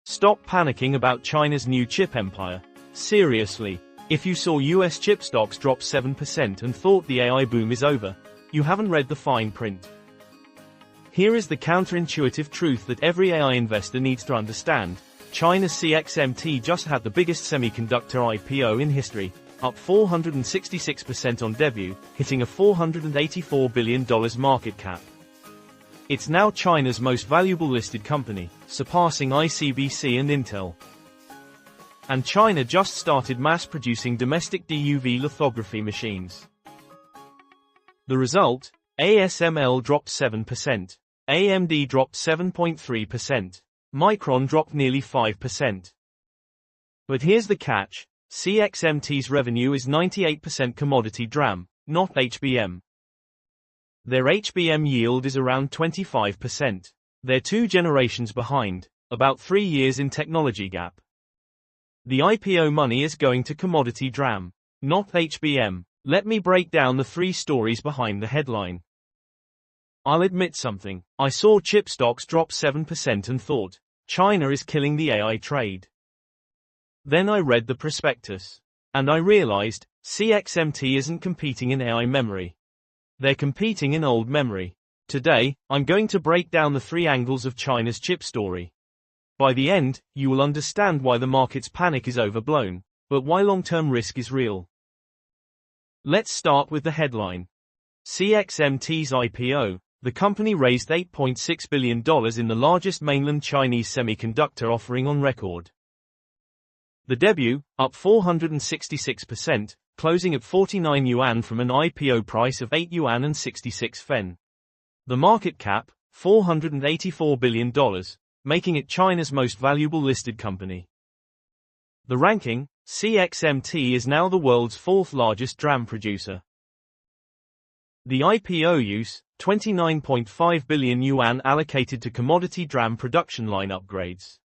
Stop panicking about China's new chip empire. Seriously, if you saw US chip stocks drop 7% and thought the AI boom is over, you haven't read the fine print. Here is the counterintuitive truth that every AI investor needs to understand. China's CXMT just had the biggest semiconductor IPO in history, up 466% on debut, hitting a $484 billion market cap. It's now China's most valuable listed company, surpassing ICBC and Intel. And China just started mass-producing domestic DUV lithography machines. The result? ASML dropped 7%. AMD dropped 7.3%. Micron dropped nearly 5%. But here's the catch. CXMT's revenue is 98% commodity DRAM, not HBM. Their HBM yield is around 25%. They're 2 generations behind, about 3 years in technology gap. The IPO money is going to commodity DRAM, not HBM. Let me break down the 3 stories behind the headline. I'll admit something. I saw chip stocks drop 7% and thought, China is killing the AI trade. Then I read the prospectus. And I realized, CXMT isn't competing in AI memory. They're competing in old memory. Today, I'm going to break down the 3 angles of China's chip story. By the end, you will understand why the market's panic is overblown, but why long-term risk is real. Let's start with the headline. CXMT's IPO. The company raised $8.6 billion in the largest mainland Chinese semiconductor offering on record. The debut, up 466%, closing at 49 yuan from an IPO price of 8 yuan and 66 fen. The market cap, $484 billion, making it China's most valuable listed company. The ranking, CXMT is now the world's 4th largest DRAM producer. The IPO use, 29.5 billion yuan allocated to commodity DRAM production line upgrades.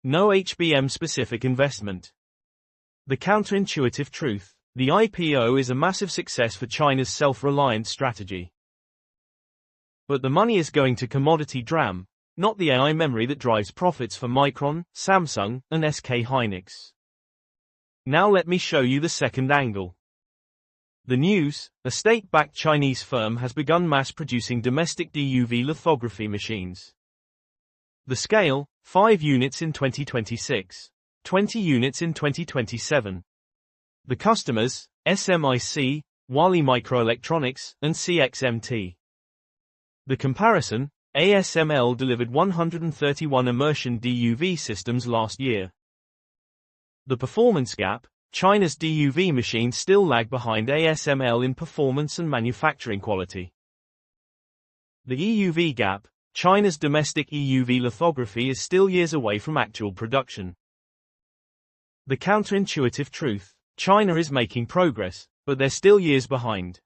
No HBM-specific investment. The counterintuitive truth. The IPO is a massive success for China's self-reliant strategy. But the money is going to commodity DRAM, not the AI memory that drives profits for Micron, Samsung, and SK Hynix. Now let me show you the second angle. The news, a state-backed Chinese firm has begun mass-producing domestic DUV lithography machines. The scale, 5 units in 2026, 20 units in 2027. The customers, SMIC, Huali Microelectronics, and CXMT. The comparison, ASML delivered 131 immersion DUV systems last year. The performance gap, China's DUV machines still lag behind ASML in performance and manufacturing quality. The EUV gap, China's domestic EUV lithography is still years away from actual production. The counterintuitive truth, China is making progress, but they're still years behind.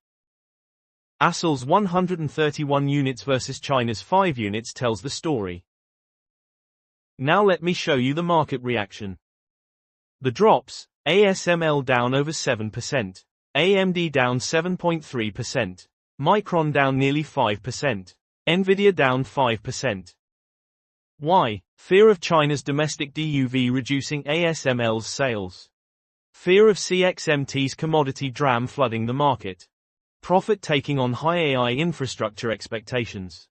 ASML's 131 units versus China's 5 units tells the story. Now let me show you the market reaction. The drops, ASML down over 7%, AMD down 7.3%, Micron down nearly 5%, Nvidia down 5%. Why? Fear of China's domestic DUV reducing ASML's sales. Fear of CXMT's commodity DRAM flooding the market. Profit taking on high AI infrastructure expectations.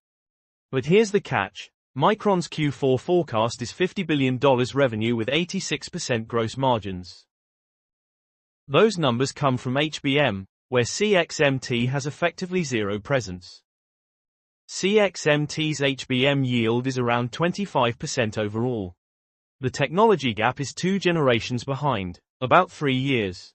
But here's the catch. Micron's Q4 forecast is $50 billion revenue with 86% gross margins. Those numbers come from HBM, where CXMT has effectively zero presence. CXMT's HBM yield is around 25% overall. The technology gap is 2 generations behind, about 3 years.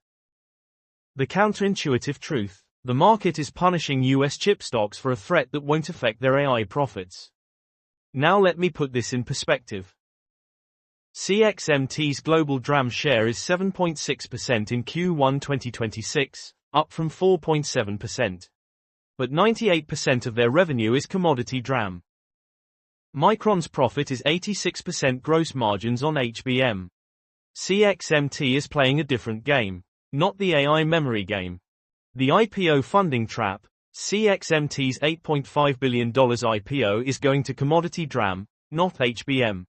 The counterintuitive truth, the market is punishing US chip stocks for a threat that won't affect their AI profits. Now let me put this in perspective. CXMT's global DRAM share is 7.6% in Q1 2026, up from 4.7%. But 98% of their revenue is commodity DRAM. Micron's profit is 86% gross margins on HBM. CXMT is playing a different game, not the AI memory game. The IPO funding trap. CXMT's $8.5 billion IPO is going to commodity DRAM, not HBM.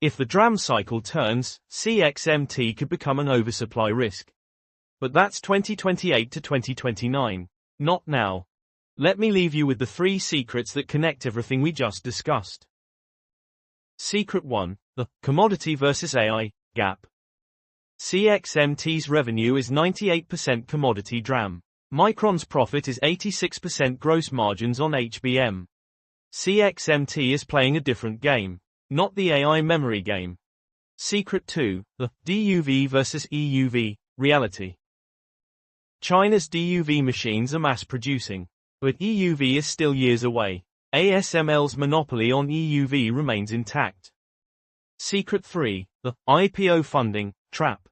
If the DRAM cycle turns, CXMT could become an oversupply risk. But that's 2028 to 2029. Not now. Let me leave you with the 3 secrets that connect everything we just discussed. Secret 1. The commodity versus AI gap. CXMT's revenue is 98% commodity DRAM. Micron's profit is 86% gross margins on HBM. CXMT is playing a different game, not the AI memory game. Secret 2. The DUV versus EUV reality. China's DUV machines are mass producing, but EUV is still years away. ASML's monopoly on EUV remains intact. Secret 3. The IPO funding trap.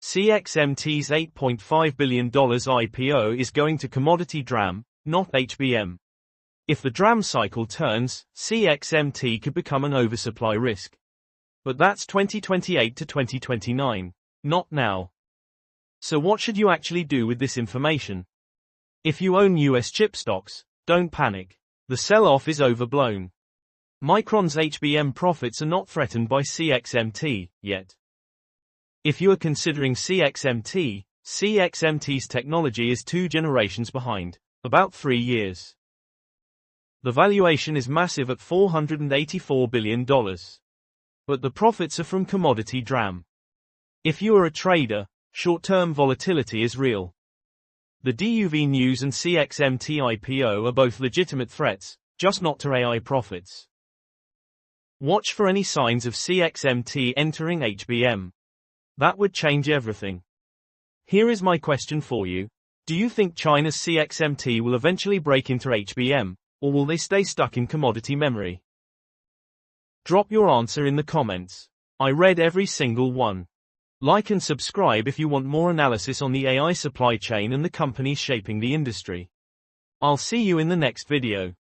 CXMT's $8.5 billion IPO is going to commodity DRAM, not HBM. If the DRAM cycle turns, CXMT could become an oversupply risk. But that's 2028 to 2029. Not now. So what should you actually do with this information? If you own US chip stocks, don't panic. The sell-off is overblown. Micron's HBM profits are not threatened by CXMT yet. If you are considering CXMT's technology is 2 generations behind, about 3 years. The valuation is massive at $484 billion. But the profits are from commodity DRAM. If you are a trader, short-term volatility is real. The DUV news and CXMT IPO are both legitimate threats, just not to AI profits. Watch for any signs of CXMT entering HBM. That would change everything. Here is my question for you. Do you think China's CXMT will eventually break into HBM, or will they stay stuck in commodity memory? Drop your answer in the comments. I read every single one. Like and subscribe if you want more analysis on the AI supply chain and the companies shaping the industry. I'll see you in the next video.